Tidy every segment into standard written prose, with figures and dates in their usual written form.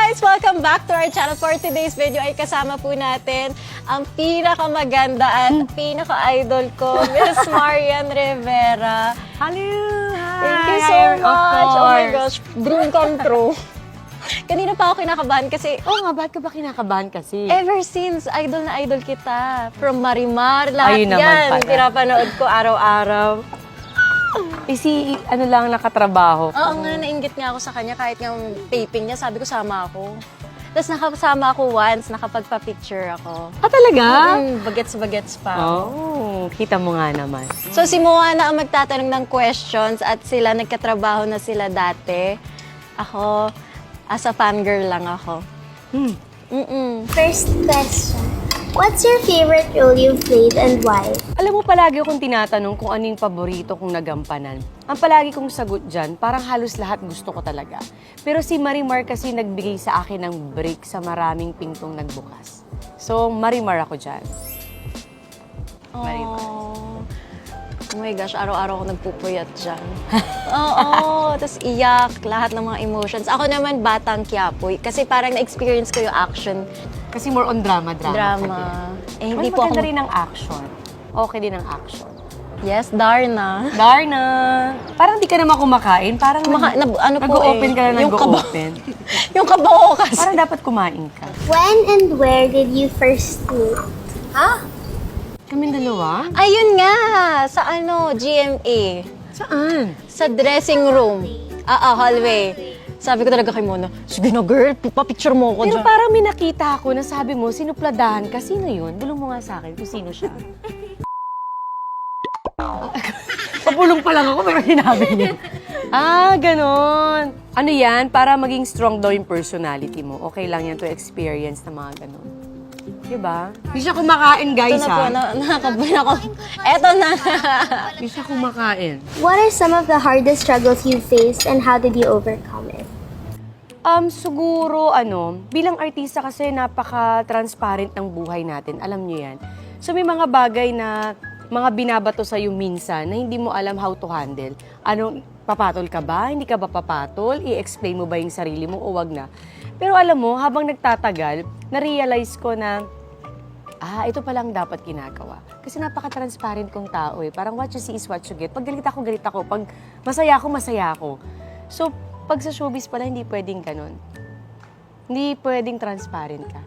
guys! Welcome back to our channel. For today's video ay kasama po natin ang pinakamaganda at pinaka-idol ko, Miss Marian Rivera. Hello! Hi! Thank you so much! Oh my gosh, dream come true. Kanina pa ako kinakabahan kasi Oo nga, bakit ka ba kinakabahan kasi? ever since, idol na idol kita. From Marimar, lahat Ayun naman yan. pala. Pinapanood ko araw-araw. Ano lang nakatrabaho ko. Oo nga, nainggit nga ako sa kanya kahit yung taping niya, sabi ko sama ako. Tapos nakasama ako once, nakapagpa-picture ako. Ah, talaga? Bagets-bagets pa. Oh, kita mo nga naman. So si Moana ang magtatanong ng questions at sila nagkatrabaho na sila dati. Ako, as a fangirl lang ako. First question. What's your favorite role you've played and why? Alam mo, palagi akong tinatanong kung ano yung paborito kong nagampanan. Ang palagi kong sagot dyan, parang halos lahat gusto ko talaga. Pero si Marimar kasi nagbigay sa akin ng break sa maraming pintong nagbukas. So, Marimar ako dyan. Marimar. Oh my gosh, araw-araw ako nagpupuyat dyan. Oo, tapos iyak, lahat ng mga emotions. Ako naman, Batang Quiapo. Kasi parang na-experience ko yung action. Kasi more on drama ka din. Eh, hindi po maganda ako... rin ang action. Okay din ang action. Yes, Darna. Darna! Parang di ka naman kumakain. Parang Ano po nag-open ka na yung nag-open. yung kabaho kasi. Parang dapat kumain ka. When and where did you first meet? Kaming dalawa? Ayun nga, sa GMA. Saan? Sa dressing room. Hallway. Sabi ko talaga kay Mona, sige na girl, papicture mo ako Pero dyan. parang may nakita ako na sabi mo, sinupladahan ka. Sino yun? Bulong mo nga sa akin kung sino siya. Pabulong pa lang ako, pero sinabi niya. Ganon. Ano yan? Para maging strong daw yung personality mo. Okay lang yan to experience na mga ganon. Diba? Hindi siya kumakain, guys, Ito na po, nakakabuhin ako. Eto na. Hindi siya kumakain. What are some of the hardest struggles you faced and how did you overcome it? Siguro, bilang artista kasi napaka-transparent ng buhay natin. Alam niyo yan. So, may mga bagay na mga binabato sa'yo minsan na hindi mo alam how to handle. Papatol ka ba? Hindi ka ba papatol? I-explain mo ba yung sarili mo o wag na? Pero alam mo, habang nagtatagal, na-realize ko na, ito palang dapat ginagawa. Kasi napaka-transparent kong tao eh. Parang what you see is what you get. Pag galit ako, galit ako. Pag masaya ako, masaya ako. So, pag sa showbiz pala, hindi pwedeng ganun. Hindi pwedeng transparent ka.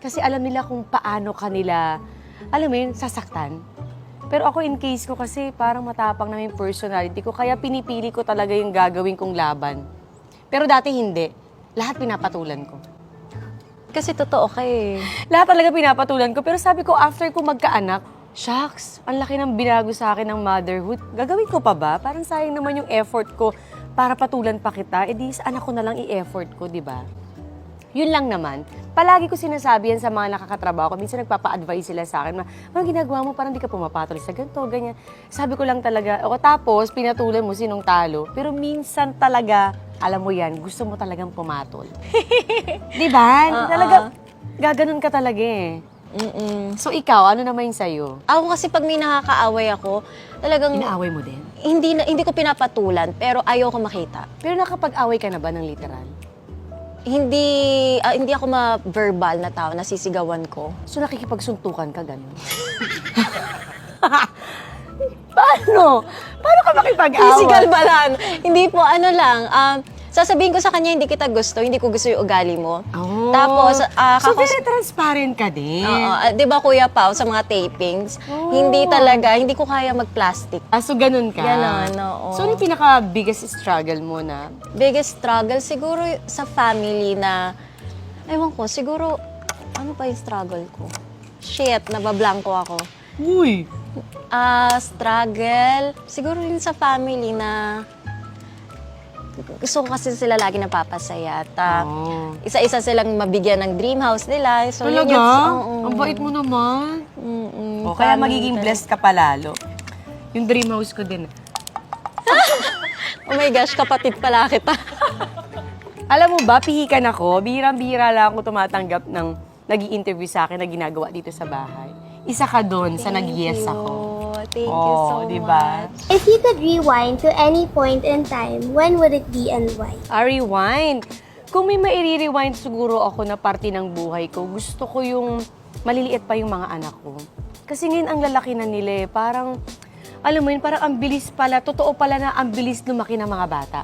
Kasi alam nila kung paano kanila, alam mo yun, sasaktan. Pero ako in case ko kasi parang matapang na yung personality ko, kaya pinipili ko talaga yung gagawin kong laban. Pero dati hindi. Lahat pinapatulan ko. Kasi totoo ka eh. Lahat talaga pinapatulan ko. Pero sabi ko, after ko magkaanak, shucks, ang laki ng binago sa akin ng motherhood. Gagawin ko pa ba? Parang sayang naman yung effort ko para patulan pa kita. Sa anak ko na lang i-effort ko, di ba? Yun lang naman. Palagi ko sinasabi yan sa mga nakakatrabaho ko. Minsan nagpapa-advise sila sa akin na, ano ginagawa mo? Parang di ka pumapatol sa ganito, ganyan. Sabi ko lang talaga, tapos pinatulan mo sinong talo. Pero minsan talaga, alam mo yan, gusto mo talagang pumatol. Di ba? Talaga, gaganon ka talaga eh. So ikaw, ano naman yung sa'yo? Ako kasi pag may nakakaaway ako, talagang Inaaway mo din? hindi ko pinapatulan, pero ayoko makita. Pero nakapag-away ka na ba ng literal? Hindi ako ma-verbal na tao, nasisigawan ko. So nakikipagsuntukan ka, gano'n? Paano? Paano ka makipag-away? Physical ba lang? Hindi po, sasabihin ko sa kanya, hindi kita gusto, hindi ko gusto yung ugali mo. Oh. Tapos, so very transparent ka din. di ba Kuya Pao, sa mga tapings, hindi ko kaya mag-plastic. So ganun ka? Ganon, oo. So ano yung pinaka-biggest struggle mo na? Biggest struggle, siguro sa family na, ewan ko, siguro, ano pa yung struggle ko? Shit, nabablanko ako. Uy! Struggle, siguro rin sa family na gusto ko kasi sila lagi napapasaya at isa-isa silang mabigyan ng dream house nila. So, Talaga? oo. Ang bait mo naman. Mm-mm. Kaya Family magiging talaga. blessed ka palalo. Yung dream house ko din. Oh my gosh, kapatid pala kita. Alam mo ba, pihikan ako. Bihirang-bihira lang ako tumatanggap ng nag-i-interview sa akin na ginagawa dito sa bahay. Isa ka doon sa nag-yes ako. Thank you so diba? much. If you could rewind to any point in time, when would it be and why? Rewind. Kung may mairi-rewind siguro ako na parte ng buhay ko, gusto ko yung maliliit pa yung mga anak ko. Kasi ngayon ang lalaki na nila eh. Parang, alam mo yun, parang ang bilis pala, totoo pala na ang bilis lumaki ng mga bata.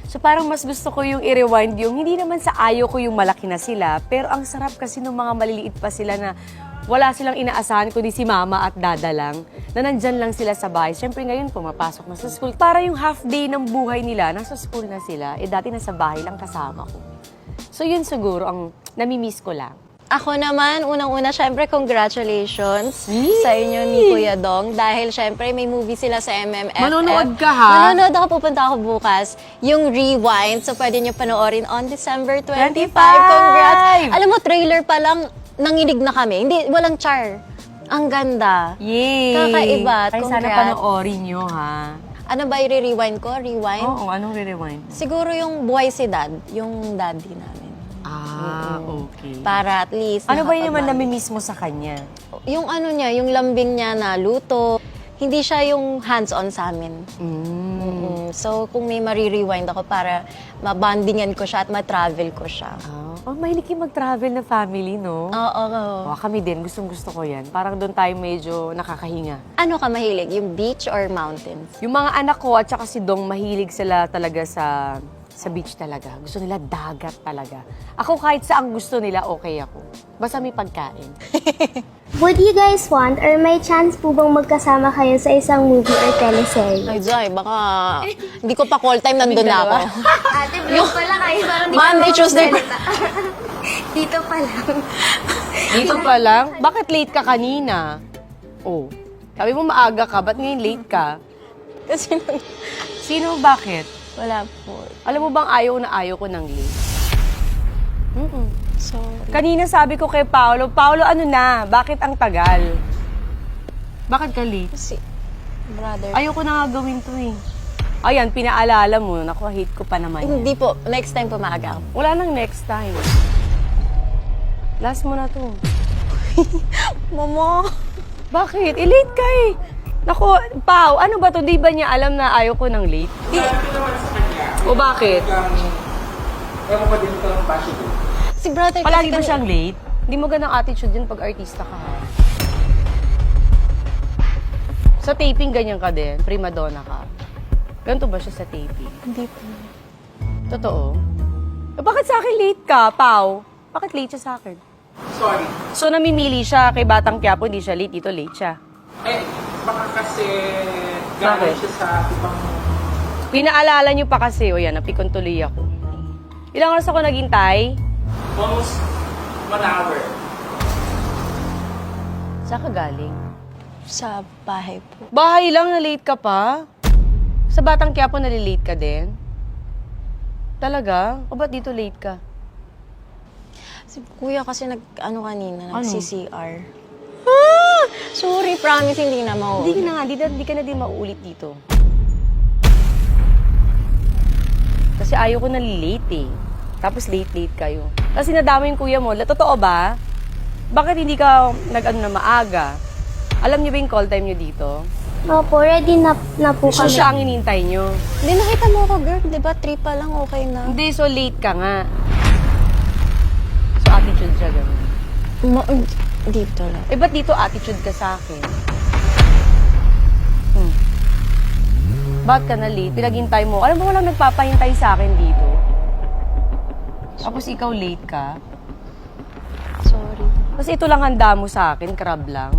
So parang mas gusto ko yung i-rewind yung, hindi naman sa ayaw ko yung malaki na sila, pero ang sarap kasi ng mga maliliit pa sila na wala silang inaasahan kundi si mama at dada lang, na nandyan lang sila sa bahay. Siyempre ngayon pumapasok na sa school. Para yung half day ng buhay nila, nasa school na sila, eh dati nasa bahay lang kasama ko. So yun siguro ang namimiss ko lang. Ako naman, unang-una, syempre, congratulations sa inyo ni Kuya Dong. Dahil syempre, may movie sila sa MMFF. Manonood ka, ha? Manonood ako, pupunta ako bukas. Yung Rewind, so pwede nyo panoorin on December 25. 25! Congrats! Alam mo, trailer pa lang, nanginig na kami. Hindi, walang char. Ang ganda. Yay! Kakaiba. Ay, sana Congrats. panoorin nyo, ha? Ano ba i-rewind ko? Rewind? Oo, anong re-rewind? Siguro yung Buhay si Dad, yung daddy namin. Okay. Para at least Ano ba yung naman nakakabalik. namimiss mo sa kanya? Yung ano niya, yung lambing niya na luto, hindi siya yung hands-on sa amin. So, kung may marirewind ako para mabandingan ko siya at ma-travel ko siya. Oh, mahilig kayo mag-travel na family, no? Oo. Oh, kami din, gustong-gusto ko yan. Parang doon tayo medyo nakakahinga. Ano ka mahilig? Yung beach or mountains? Yung mga anak ko at saka si Dong, mahilig sila talaga sa beach talaga. Gusto nila dagat talaga. Ako kahit saan gusto nila, okay ako. Basta may pagkain. Would you guys want or may chance po bang magkasama kayo sa isang movie or teleserye? Ay, Jai, baka hindi ko pa call time, nandun na ako. Ate, vlog pala kayo. Parang Monday, Tuesday. Dito pa lang. Dito pa lang? Bakit late ka kanina? Oh, sabi mo maaga ka, ba't ngayon late ka? Kasi Sino, bakit? wala po. Alam mo bang ayaw ko ng late? Sorry. Kanina sabi ko kay Paolo, ano na? Bakit ang tagal? Bakit ka late? Kasi, brother. Ayoko na nga gawin to eh. Ayan, pinaalala mo. Naku, hate ko pa naman yan. Hindi po. Next time po maaga ako. Wala nang next time. Last mo na to. Mama. Bakit? Late ka eh. Naku, Pao, ano ba to? Di ba niya alam na ayaw ko ng late? O bakit? Ewan ko din ito ng bashi ko. Si brother Palagi kasi ba siyang late? Hindi mo ganang attitude yun pag artista ka. Ha? Sa taping, ganyan ka din. Prima donna ka. Ganito ba siya sa taping? Hindi po. Totoo? Bakit sa akin late ka, Pao? Bakit late siya sa akin? Sorry. So, namimili siya kay Batang Quiapo, hindi siya late. Dito late siya. Eh, baka kasi Bakit? galing siya sa ibang... Pinaalala niyo pa kasi, o yan, napikon tuloy ako. Ilang oras ako naghintay? Almost 1 hour. Saan ka galing? Sa bahay po. Bahay lang, na late ka pa? Sa Batang Quiapo, nalilate ka din? Talaga? O ba't dito late ka? Si kuya kasi nag-ano kanina, Ano? nag-CCR. Sorry, promise, hindi na Hindi mauulit. ka na nga, di ka na din mauulit dito. Kasi ayaw ko na late eh. Tapos late kayo. Kasi nadama yung kuya mo. Totoo ba? Bakit hindi ka nag-ano na maaga? Alam niyo ba yung call time niyo dito? Opo, ready na po So kami. siya ang inintay niyo. Hindi, nakita mo ako, girl. Di ba, 3 pa lang, okay na. Hindi, so late ka nga. So attitude siya ganun. Dito lang. Eh, ba't dito attitude ka sa akin? Ba't ka na late? Pinaghintay mo. Alam mo, walang nagpapahintay sa akin dito. Tapos ikaw late ka. Sorry. Kasi ito lang handa mo sa akin, crab lang.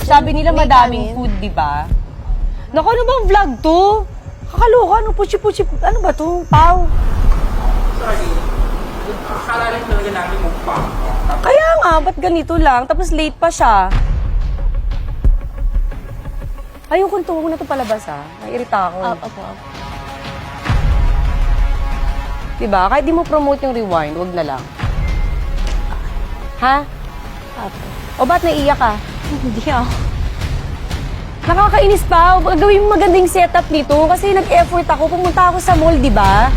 Sabi nila May madaming kanin. food, di ba? Naku, ano bang vlog to? Kakaloka, ano, puchi-puchi, ano ba to? Pau. Sorry. Akala rin talaga namin mukbang. Kaya nga, ba't ganito lang? Tapos late pa siya. Ayun, kung tuwag na to palabas, ha? Nairita ako. Opo. Diba? Kahit di mo promote yung rewind, wag na lang. Ha? Opo. O ba't naiiyak ka? Hindi ako. Nakakainis pa. Gawin mo magandang setup dito kasi nag-effort ako. Pumunta ako sa mall, di ba?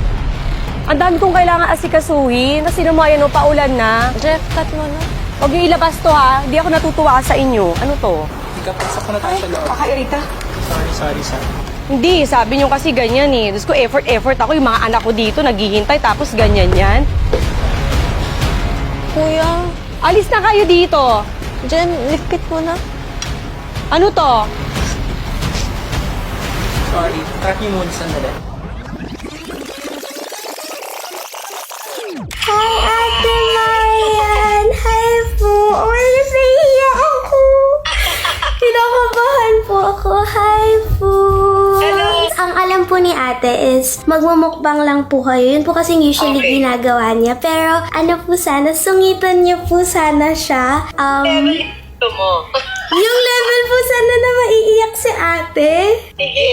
Ang dami kong kailangan asikasuhin. Kasi naman, yan o, paulan na. Jeff, cut mo na. Huwag niyo ilabas to, ha? Hindi ako natutuwa sa inyo. Ano to? Ikapasok ko na tayo sa loob. Kakairita. Sorry. Hindi, sabi niyo kasi ganyan eh. Diyos ko, effort ako. Yung mga anak ko dito, naghihintay, tapos ganyan yan. Kuya, Alis na kayo dito. Jen, likpit mo na. Ano to? Sorry, track niyo muna sandali. Hi, Ate Marian! Hi po! Oh my gosh, nahihiya ako! Kinakabahan po ako. Hi po! Ang alam po ni ate is magmumukbang lang po kayo. Yun po kasing usually ginagawa niya. Pero ano po sana, sungitan niyo po sana siya. Yung level po sana na maiiyak si ate. Sige.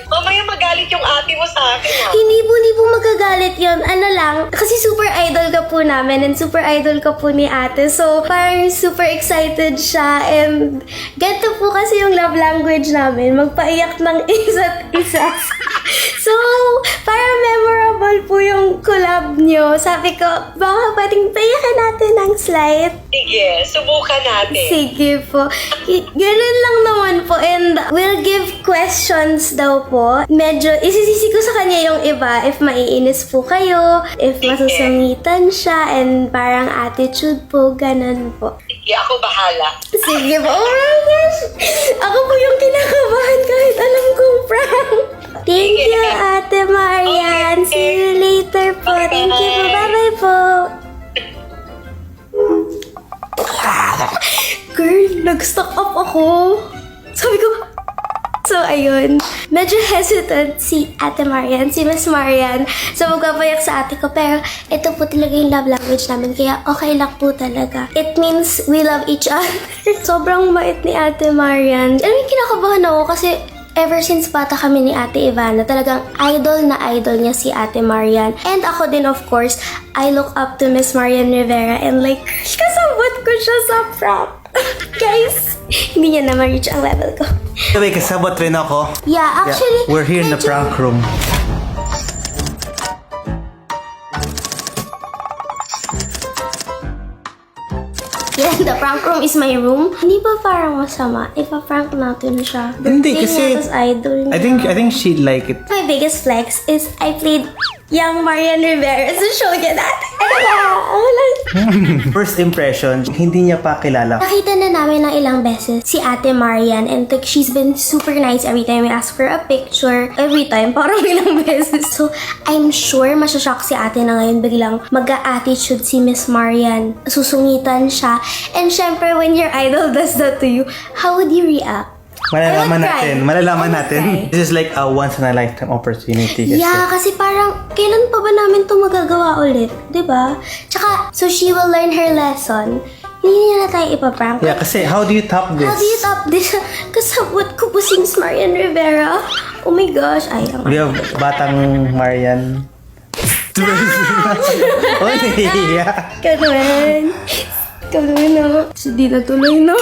Mamaya magalit yung ate mo sa akin, ha? Hindi po magagalit yun. Ano lang, kasi super idol ka po namin and super idol ka po ni ate. So, parang super excited siya and ganito po kasi yung love language namin. Magpaiyak ng isa't isa. So, parang memorable po yung collab nyo. Sabi ko, baka pwedeng paiyakan natin ng slight. Sige, subukan natin. Sige po. Ganun lang naman po. And we'll give questions daw po. Medyo isisisi ko sa kanya yung iba. If maiinis po kayo, if masusungitan siya, and parang attitude po, ganun po. Sige, ako bahala. Sige po. Oh my gosh! Ako po yung kinakabahan kahit alam kong prank. Thank you, Ate Marian. See you later po. Thank you po. Bye-bye po. Girl, nag-stock up ako. Sabi ko, so ayun, medyo hesitant si Ate Marian, si Miss Marian, sa magpapayak sa ate ko. Pero ito po talaga yung love language namin, kaya okay lang po talaga. It means we love each other. Sobrang mait ni Ate Marian. Alam mo, kinakabahan ako kasi ever since bata kami ni Ate Ivana, talagang idol na idol niya si Ate Marian. And ako din, of course, I look up to Miss Marian Rivera and like, kasabot ko siya sa prank. Guys, hindi niya na ma-reach ang level ko. Anyway, kasabot rin ako. Yeah, actually, We're here in the medyo- prank room. Yeah, the prank room is my room. Hindi ba parang masama? Ipa-prank natin siya. Hindi, Birthday kasi niya, tas idol niya. I think she'd like it. My biggest flex is I played young Marian Rivera sa show niya dati. Ano ba? Wala. First impression, hindi niya pa kilala. Nakita na namin ng ilang beses si Ate Marian and like, she's been super nice every time we ask for a picture. Every time, parang ilang beses. So, I'm sure masyashock si ate na ngayon biglang mag-a-attitude si Miss Marian. Susungitan siya. And syempre, when your idol does that to you, how would you react? Malalaman I would cry. Malalaman I would natin. cry. This is like a once-in-a-lifetime opportunity. Kasi. Yeah, kasi parang, kailan pa ba namin ito magagawa ulit? 'Di ba? Tsaka, so she will learn her lesson. Hindi niya na tayo ipaprank. Yeah, kasi how do you top this? How do you top this? Kasabot ko po si Miss Marian Rivera. Oh my gosh, ay, ang We have batang Marian. Oh, nahihiya. Ikaw naman. Ikaw naman, no? So, di natuloy, no?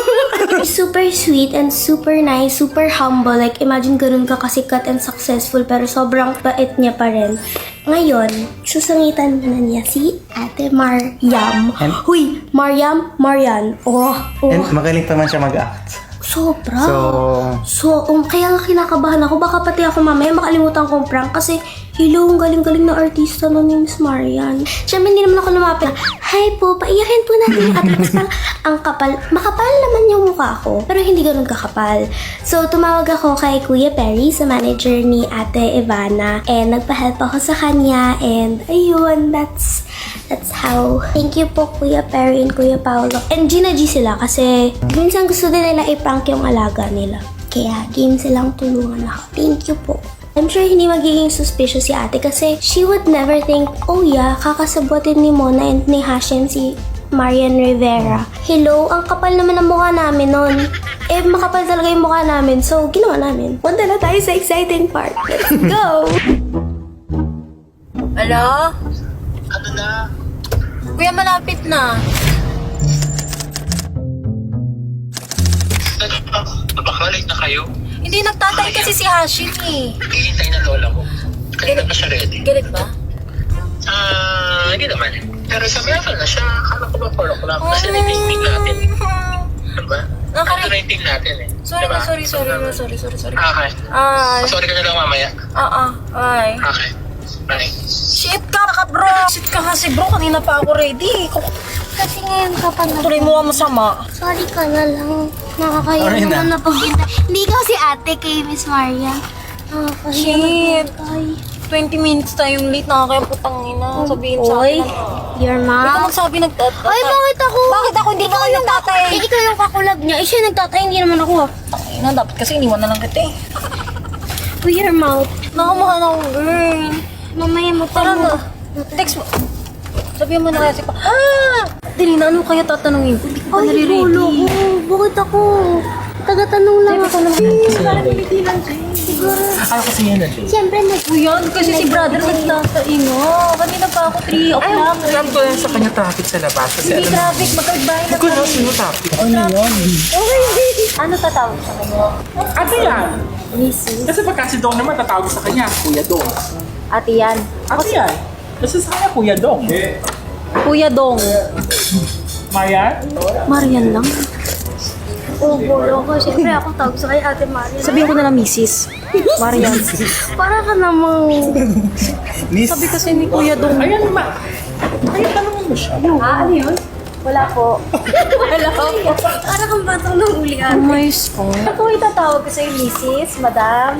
Super sweet and super nice, super humble. Like, imagine ganun ka kasikat and successful, pero sobrang bait niya pa rin. Ngayon, susungitan na niya si Ate Mariam. And- Huy, Marian. Oh. And magaling pa man siya mag-act. Sobra. So, Kaya nga kinakabahan ako. Baka pati ako mamaya makalimutan kong prank kasi hello, ang galing-galing na artista no ni Miss Marian. Siyempre, hindi naman ako lumapit. Hi po, paiyakin po natin yung ate. Kasi parang ang kapal. Makapal naman yung mukha ko, pero hindi ganun kakapal. So, tumawag ako kay Kuya Perry, sa manager ni Ate Ivana. And nagpa-help ako sa kanya. And ayun, that's how. Thank you po, Kuya Perry and Kuya Paolo. And Gina G sila kasi minsan gusto din nila i-prank yung alaga nila. Kaya game silang tulungan ako. Thank you po. I'm sure hindi magiging suspicious si ate kasi she would never think, oh yeah, kakasabotin ni Mona and ni Hashem si Marian Rivera. Hello, ang kapal naman ang mukha namin nun. Eh, makapal talaga yung mukha namin, so ginawa namin. Punta na tayo sa exciting part. Let's go! Hello? Ano na? Kuya, malapit na. Baka late na kayo. Hindi, nagtatay kasi si Hashim eh. Hihintay na lola mo. Kanina pa siya ready. Galit ba? Hindi naman. Pero sa level na siya, akala ko ba 4 o'clock? Kasi na-rating natin. Diba? Ano rating natin eh? Sorry Diba? na, sorry. Okay. Ay, Sorry ka na lang mamaya. ay. Okay. Bye. Shit ka bro! Shit ka kasi bro, kanina pa ako ready. Kasi ngayon ka pa na. Tuloy mo ang masama. Sorry ka na lang. Nakakaya Sorry na. naman na paghintay. Hindi ka si ate kay Miss Marian. Nakakaya Shit. na paghintay. 20 minutes tayong late, nakakaya putang ina. Sabihin sa Oy, akin. your Ikaw mom. magsabi nagtatay. Ay, bakit ako? Bakit ako? Hindi naman yung nagtatay. Eh, ikaw yung kakulab niya. Eh, siya nagtatay, hindi naman ako. Ina, dapat kasi iniwan na lang kita eh. Uy, your mouth. Nakamahal ako, girl. Mamaya mo Tara na. Text mo. Sabihin mo na kasi pa. Dili na, ano kaya tatanungin ko? Hindi ko pa Ay, nare-ready. gulo ko. Bakit ako? Taga-tanong lang ako. Para niliti lang, Jay. Siguro. Ayaw kasi yan na, Jay. Siyempre, Uyan, kasi si brother nagtataino. Kanina pa ako 3 o'clock. Alam ko lang sa kanya traffic sa labas. Kasi Hindi traffic, magkagbahay na ko lang sino traffic. Ano tatawag sa kanya? Ate yan. Kasi pagka si Dong naman tatawag sa kanya, Kuya Dong. Ate yan. Ate yan. Kasi sa kanya Kuya Dong. Kuya Dong. Maya? Marian lang. Oo, gulo ko. Siyempre, ako tawag sa kay Ate Marian. Sabihin ko na lang Mrs. Marian. Para ka namang... Miss, Sabi kasi ni Kuya Dong. Ayan naman. Ayan, tanongin mo siya. Ano yun? Wala po. Wala po. Para kang batang nang uli, Oh Ate. my God. Ako itatawag ko sa'yo, Mrs. Madam.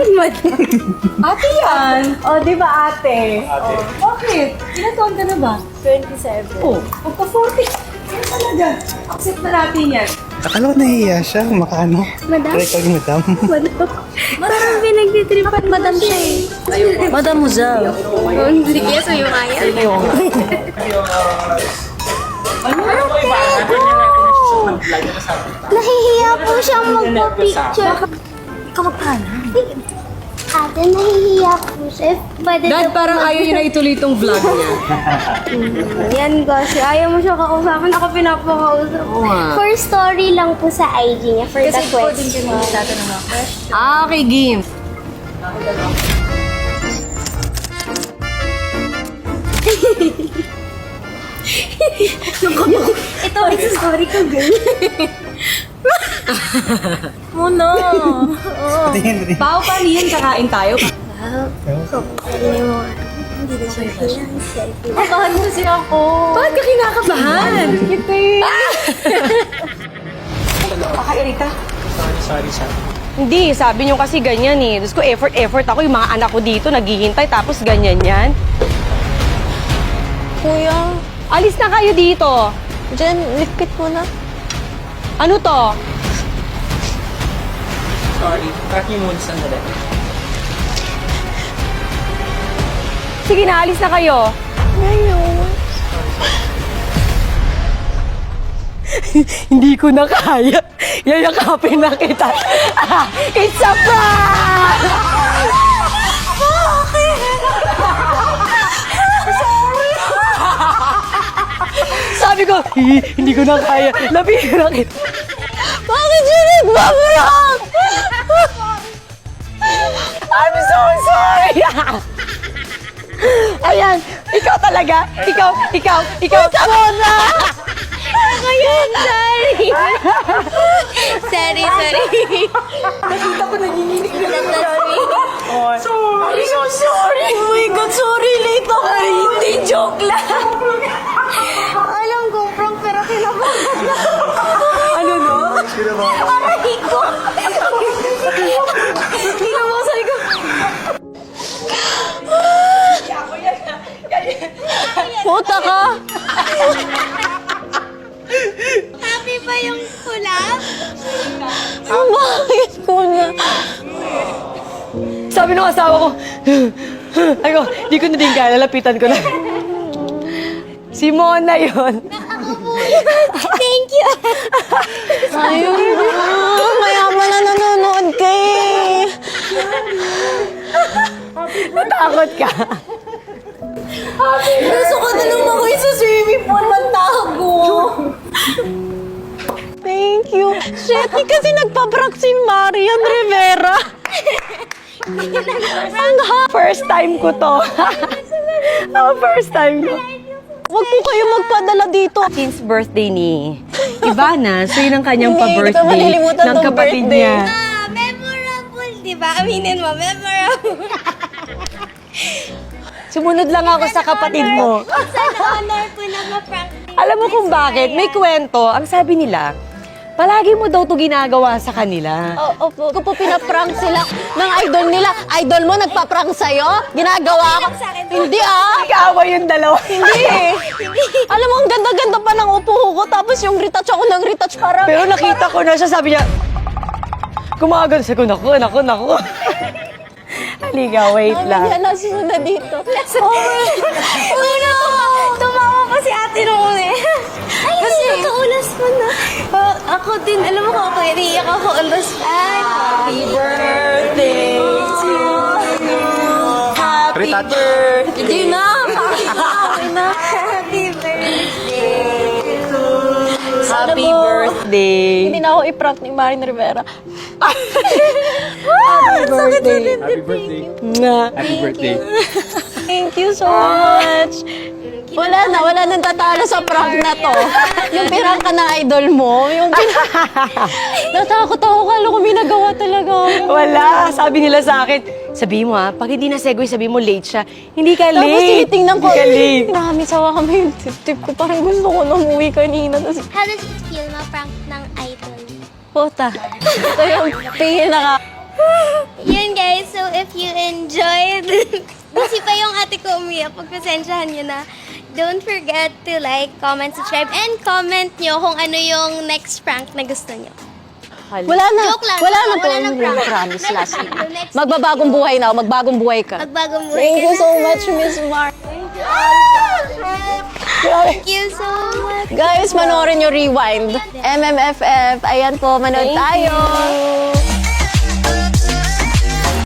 Ate yan. O, di ba ate? Ate. Bakit? Ilan taon ka na ba? 27. Oh, magpa-40. Yan talaga. Accept na natin yan. akala ko nahihiya siya. Makaano? Madam? Record madam. Parang pinagtitripan madam siya eh. Madam Muzal. Hindi kaya sa'yo kaya. Ano ko iba? Ano niya natin na siya ng vlog na sabi. Nahihiya po siyang magpa-picture. Ikaw magkana. Ate, nahihiya po siya. Pwede Dad, parang ayaw niyo na ituloy itong vlog niya. Yan kasi ayaw mo siya kakausapin. Ako pinapakausap. nga. For story lang po sa IG niya. For the question. tatanong ako. Okay, game. Ito, it's a story ko, girl. Muna. Tingin rin. Pao, paano yan? Kakain tayo? Hindi na siya selfie. Kabahan kasi ako. Bakit ka kinakabahan? Kita Pakairita. Sorry. Hindi, sabi niyo kasi ganyan eh. Diyos ko, effort ako. Yung mga anak ko dito, naghihintay, tapos ganyan yan. Kuya, Alis na kayo dito. Jen, lipit mo na. Ano to? Sorry. Track niyo muna sandali. Sige na, alis na kayo. Ngayon. Hindi ko na kaya. Yayakapin na kita. It's a prank! Sabi ko, hindi ko na kaya. Lapihan kita. Bakit yun nagbablog? I'm so sorry! Ayan, ikaw talaga. Ikaw. Muna! Ako yun, sorry. Sorry. Nakita ko nanginginig na lang. Sorry. So sorry. Oh my God, sorry. Late ako. Hindi, joke lang. Alam ko, prank, pero kinabahan. Ano no? Aray ko! Tingnan mo, sabi ko. Puta ka! Happy ba yung kulap? Bakit kuya? Sabi ng asawa ko, ako, di ko na din kaya, lalapitan ko na. Si Mona yun. Thank you! Ayun na. Mayaman na nanonood ka eh. Natakot ka. Gusto ko na lang ako sa swimming pool. Magtago. Thank you. Shit, kasi nagpaprank si Marian Rivera. First time ko to. First time ko. Huwag po kayo magpadala dito. Since birthday ni Ivana, so yun ang kanyang Hindi ko pa-birthday malilimutan ng tong kapatid birthday. niya. diba? Aminin mo, memorable. Sumunod lang ako sa kapatid mo. Sana honor po na ma-prank. Alam mo kung bakit? May kwento. Ang sabi nila, palagi mo daw to ginagawa sa kanila. Opo, ko po pinaprank sila ng idol nila. Idol mo nagpa-prank sa'yo? Ginagawa ko? Hindi ah! Nag-aaway yung dalawa. Hindi eh. Alam mo, ang ganda-ganda pa ng upo ko. Tapos yung retouch ako ng retouch para... Pero nakita ko na siya, sabi niya, kumagal sa ko, naku. Halika, wait lang. Yan, nasunod dito. Una, tumawa pa si ate nung una eh. Ay, kasi nakaulas mo na. Ako din, alam mo kung ako, iniiyak ako ulas. Ay, happy birthday to you. Happy Retouch. birthday. Hindi na. Happy birthday to Happy birthday. Hindi na ako i-prank ni Marin Rivera. Happy birthday. Happy birthday. Nga. Happy birthday. Thank you so much. Wala nang tatalo sa prank na to. Yung pirang ka na idol mo, natakot ako, kala ko may nagawa talaga. Wala. Sabi nila sa akin, sabihin mo ha, pag hindi na segue, sabihin mo late siya. Hindi ka Tapos late. tinitingnan ko, Hindi ka late. marami sawa kami yung tip ko. Parang gusto ko nang umuwi kanina. Tapos, How does it feel ma-prank ng idol? puta. Ito yung pinaka... Yun guys, so if you enjoyed, kasi pa yung ate ko umiyak, pagpasensyahan nyo na. Don't forget to like, comment, subscribe, and comment nyo kung ano yung next prank na gusto nyo. Wala na. Joke lang. Wala na to. Wala nang prank. Promise last week. The next Magbabagong buhay na ako. Magbagong buhay ka. Magbagong buhay Thank ka you na. so much, Miss Mar. Thank you so much. Guys, manoorin nyo Rewind. MMFF. Ayan po, manood tayo.